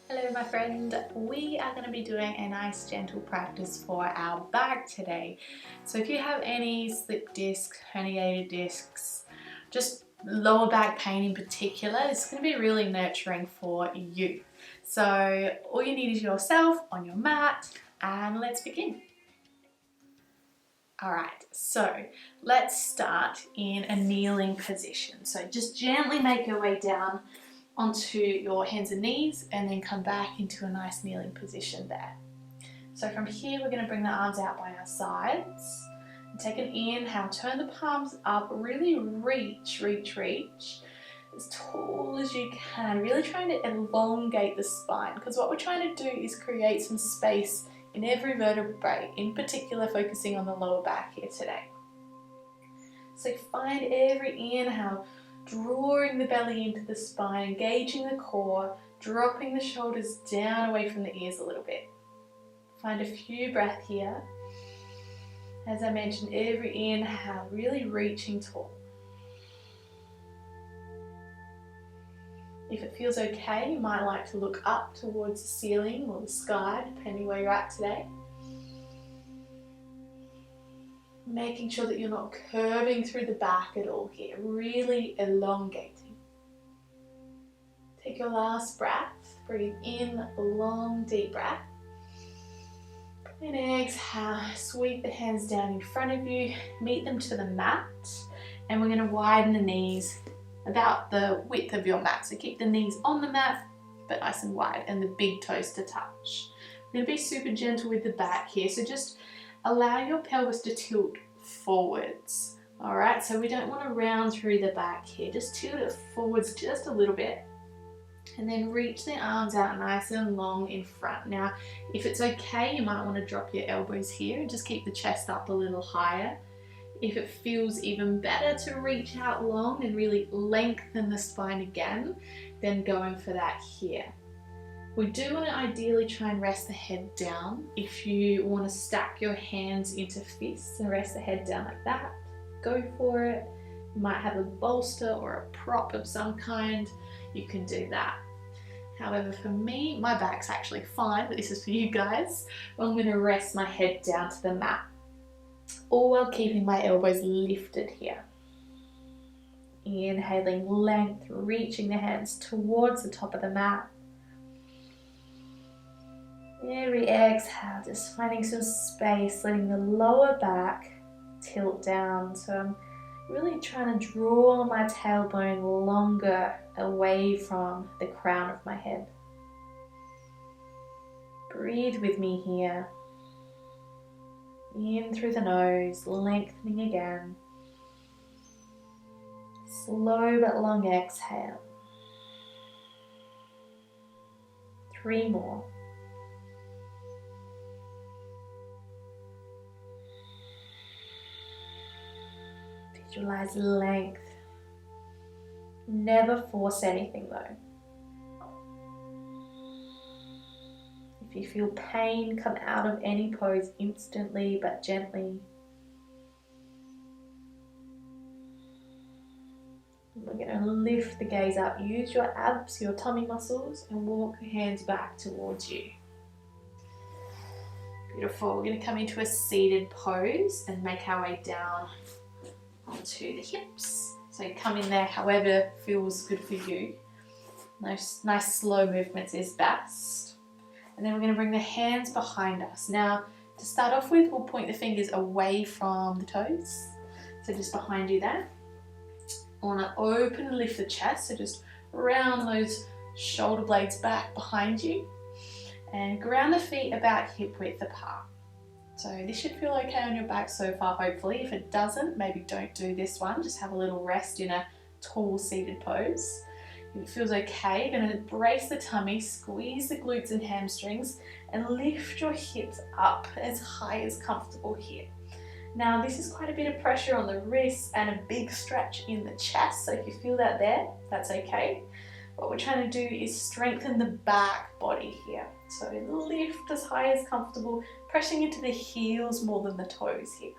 Hello my friend, we are going to be doing a nice gentle practice for our back today. So if you have any slip discs, herniated discs, just lower back pain in particular, it's going to be really nurturing for you. So all you need is yourself on your mat and let's begin. Alright, so let's start in a kneeling position. So just gently make your way down onto your hands and knees and then come back into a nice kneeling position there. So from here we're going to bring the arms out by our sides. And take an inhale, turn the palms up, really reach as tall as you can, really trying to elongate the spine, because what we're trying to do is create some space in every vertebrae, in particular focusing on the lower back here today. So find every inhale drawing the belly into the spine, engaging the core, dropping the shoulders down away from the ears a little bit. Find a few breaths here. As I mentioned, every inhale really reaching tall. If it feels okay, you might like to look up towards the ceiling or the sky, depending where you're at today. Making sure that you're not curving through the back at all here, really elongating. Take your last breath, breathe in a long deep breath. And exhale, sweep the hands down in front of you, meet them to the mat, and we're going to widen the knees about the width of your mat. So keep the knees on the mat, but nice and wide, and the big toes to touch. We're going to be super gentle with the back here, so just allow your pelvis to tilt forwards. Alright, so we don't want to round through the back here, just tilt it forwards just a little bit. And then reach the arms out nice and long in front. Now, if it's okay, you might want to drop your elbows here and just keep the chest up a little higher. If it feels even better to reach out long and really lengthen the spine again, then going for that here. We do want to ideally try and rest the head down. If you want to stack your hands into fists and rest the head down like that, go for it. You might have a bolster or a prop of some kind, you can do that. However, for me, my back's actually fine, but this is for you guys. I'm going to rest my head down to the mat, all while keeping my elbows lifted here. Inhaling length, reaching the hands towards the top of the mat. Every exhale, just finding some space, letting the lower back tilt down. So I'm really trying to draw my tailbone longer away from the crown of my head. Breathe with me here. In through the nose, lengthening again. Slow but long exhale. 3 more. Visualize length. Never force anything though. If you feel pain, come out of any pose instantly but gently. We're going to lift the gaze up. Use your abs, your tummy muscles, and walk your hands back towards you. Beautiful. We're going to come into a seated pose and make our way down onto the hips. So you come in there however feels good for you. Nice slow movements is best. And then we're going to bring the hands behind us. Now to start off with, we'll point the fingers away from the toes. So just behind you there. I want to open and lift the chest. So just round those shoulder blades back behind you. And ground the feet about hip width apart. So this should feel okay on your back so far, hopefully. If it doesn't, maybe don't do this one. Just have a little rest in a tall seated pose. If it feels okay, you're going to brace the tummy, squeeze the glutes and hamstrings, and lift your hips up as high as comfortable here. Now this is quite a bit of pressure on the wrists and a big stretch in the chest, so if you feel that there, that's okay. What we're trying to do is strengthen the back body here. So lift as high as comfortable, pressing into the heels more than the toes here.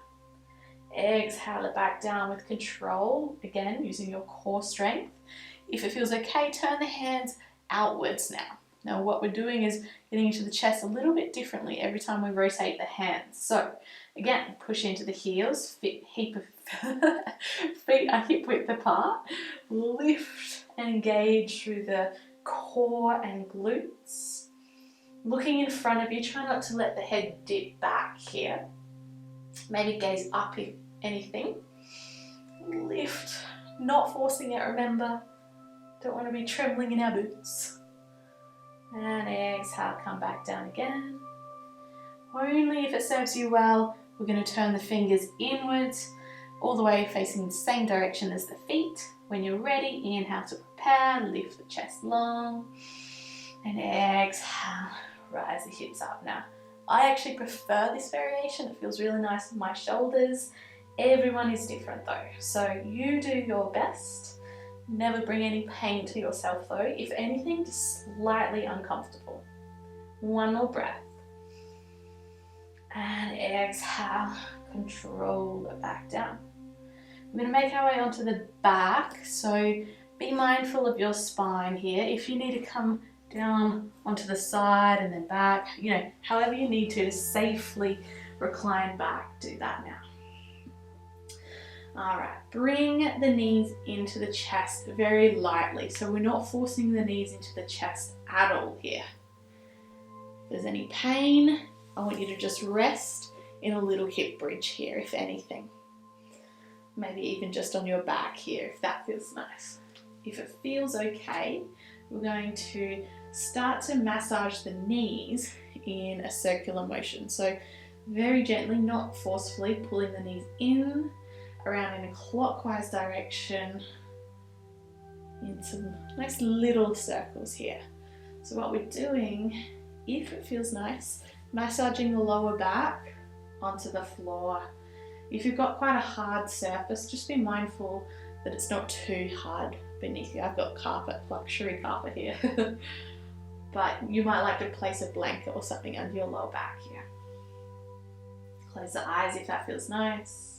Exhale it back down with control, again using your core strength. If it feels okay, turn the hands outwards now. Now what we're doing is getting into the chest a little bit differently every time we rotate the hands. So again, push into the heels, feet are hip width apart, lift and engage through the core and glutes. Looking in front of you, try not to let the head dip back here. Maybe gaze up if anything. Lift, not forcing it, remember. Don't want to be trembling in our boots. And exhale, come back down again. Only if it serves you well, we're going to turn the fingers inwards, all the way facing the same direction as the feet. When you're ready, inhale to prepare, lift the chest long, and exhale, rise the hips up. Now, I actually prefer this variation. It feels really nice on my shoulders. Everyone is different though, so you do your best. Never bring any pain to yourself though. If anything, just slightly uncomfortable. One more breath. And exhale, control it back down. We're going to make our way onto the back, so be mindful of your spine here. If you need to come down onto the side and then back, however you need to safely recline back, do that now. All right, bring the knees into the chest very lightly. So we're not forcing the knees into the chest at all here. If there's any pain, I want you to just rest in a little hip bridge here, if anything. Maybe even just on your back here, if that feels nice. If it feels okay, we're going to start to massage the knees in a circular motion. So very gently, not forcefully, pulling the knees in, around in a clockwise direction in some nice little circles here. So what we're doing, if it feels nice, massaging the lower back onto the floor. If you've got quite a hard surface, just be mindful that it's not too hard beneath you. I've got carpet, luxury carpet here. But you might like to place a blanket or something under your lower back here. Close the eyes if that feels nice.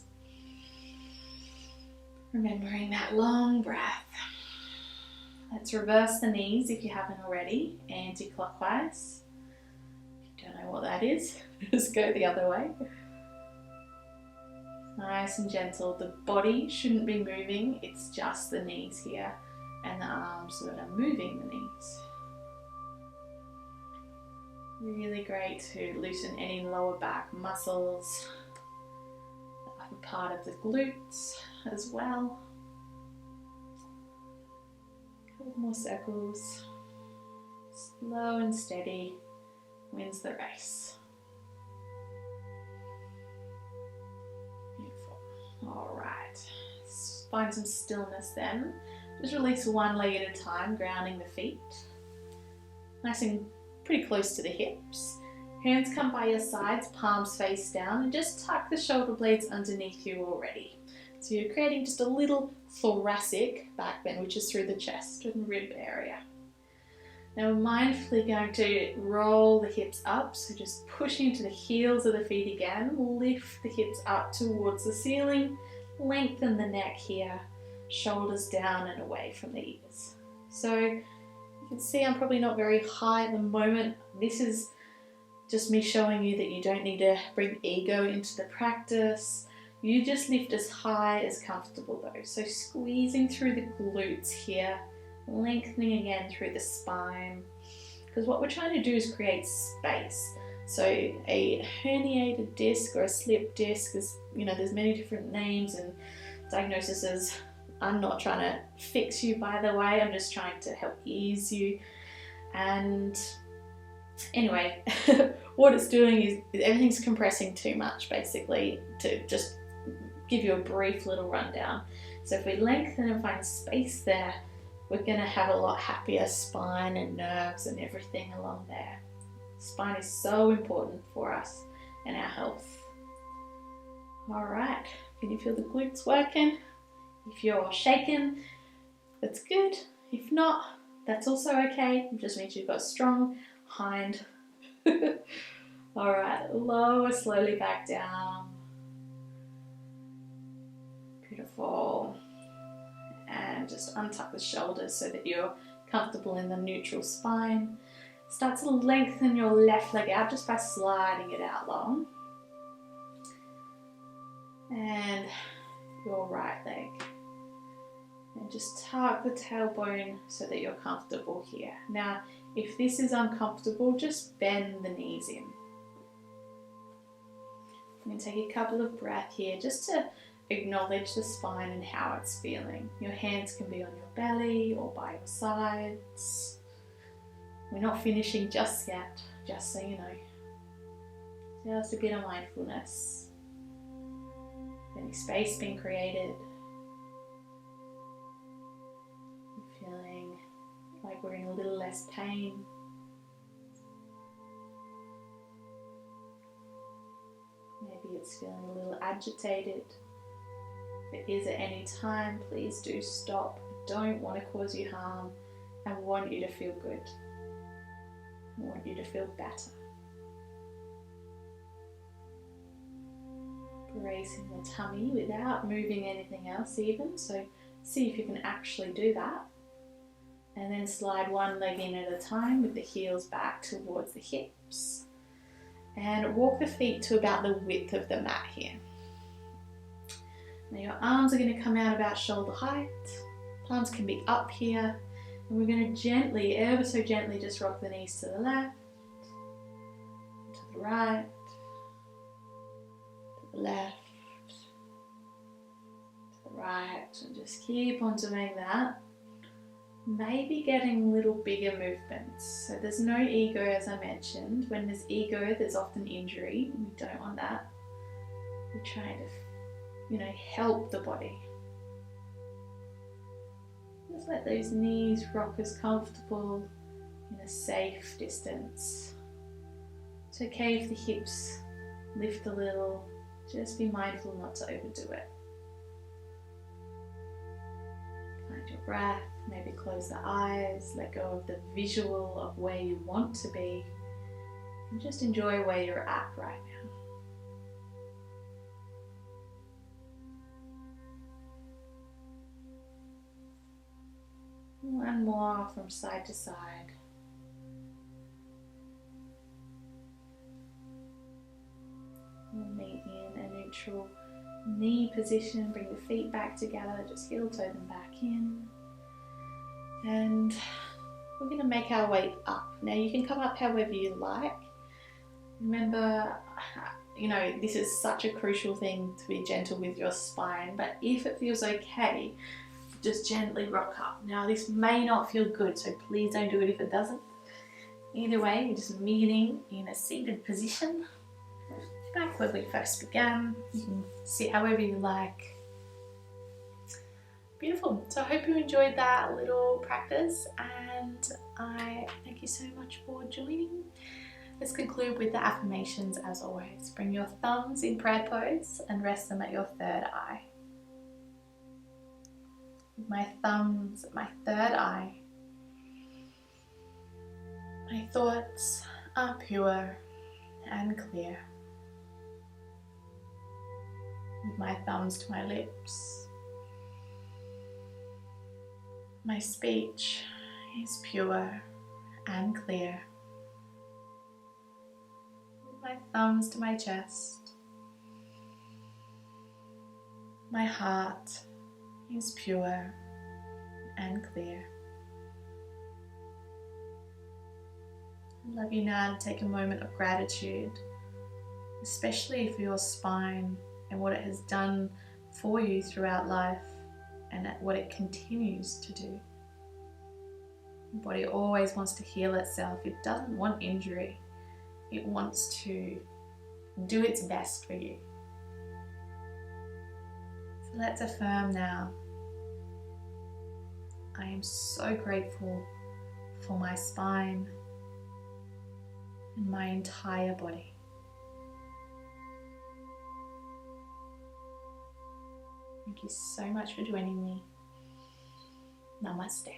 Remembering that long breath. Let's reverse the knees if you haven't already, anti-clockwise. If you don't know what that is, just go the other way. Nice and gentle. The body shouldn't be moving, it's just the knees here and the arms that are moving the knees. Really great to loosen any lower back muscles, the upper part of the glutes as well. A couple more circles. Slow and steady wins the race. Beautiful. All right. Find some stillness then. Just release one leg at a time, grounding the feet. Nice and pretty close to the hips. Hands come by your sides, palms face down, and just tuck the shoulder blades underneath you already. So you're creating just a little thoracic back bend, which is through the chest and rib area. Now we're mindfully going to roll the hips up, so just push into the heels of the feet again, lift the hips up towards the ceiling, lengthen the neck here, shoulders down and away from the ears. So you can see I'm probably not very high at the moment. This is just me showing you that you don't need to bring ego into the practice. You just lift as high as comfortable though. So squeezing through the glutes here, lengthening again through the spine. Because what we're trying to do is create space. So a herniated disc or a slip disc is, there's many different names and diagnoses. I'm not trying to fix you, by the way. I'm just trying to help ease you. And anyway, what it's doing is everything's compressing too much, basically, to just give you a brief little rundown. So if we lengthen and find space there, we're going to have a lot happier spine and nerves and everything along there. Spine is so important for us and our health. All right, can you feel the glutes working? If you're shaken, that's good. If not, that's also okay. It just means you've got strong hind. All right, lower slowly back down. Beautiful. And just untuck the shoulders so that you're comfortable in the neutral spine. Start to lengthen your left leg out just by sliding it out long. And your right leg. And just tuck the tailbone so that you're comfortable here. Now, if this is uncomfortable, just bend the knees in. I'm going to take a couple of breaths here just to acknowledge the spine and how it's feeling. Your hands can be on your belly or by your sides. We're not finishing just yet, just so you know. Just a bit of mindfulness. Any space being created. Feeling like we're in a little less pain. Maybe it's feeling a little agitated. If it is at any time, please do stop. I don't want to cause you harm. I want you to feel good. I want you to feel better. Bracing the tummy without moving anything else even. So see if you can actually do that. And then slide one leg in at a time with the heels back towards the hips. And walk the feet to about the width of the mat here. Now your arms are going to come out about shoulder height. Palms can be up here. And we're going to gently, ever so gently, just rock the knees to the left, to the right, to the left, to the right. And just keep on doing that. Maybe getting little bigger movements. So there's no ego, as I mentioned. When there's ego, there's often injury. We don't want that. We're trying to, help the body. Just let those knees rock as comfortable in a safe distance. It's okay if the hips lift a little. Just be mindful not to overdo it. Find your breath. Maybe close the eyes, let go of the visual of where you want to be, and just enjoy where you're at right now. One more from side to side. We'll meet in a neutral knee position, bring the feet back together, just heel toe them back in. And we're going to make our way up. Now you can come up however you like. Remember, this is such a crucial thing to be gentle with your spine, but if it feels okay, just gently rock up. Now this may not feel good, so please don't do it if it doesn't. Either way, you're just meeting in a seated position, back where we first began. You can sit however you like. Beautiful. So I hope you enjoyed that little practice, and I thank you so much for joining. Let's conclude with the affirmations as always. Bring your thumbs in prayer pose and rest them at your third eye. With my thumbs at my third eye, my thoughts are pure and clear. With my thumbs to my lips, my speech is pure and clear. With my thumbs to my chest, my heart is pure and clear. I'd love you now to take a moment of gratitude, especially for your spine and what it has done for you throughout life, and what it continues to do. The body always wants to heal itself. It doesn't want injury. It wants to do its best for you. So let's affirm now. I am so grateful for my spine and my entire body. Thank you so much for joining me. Namaste.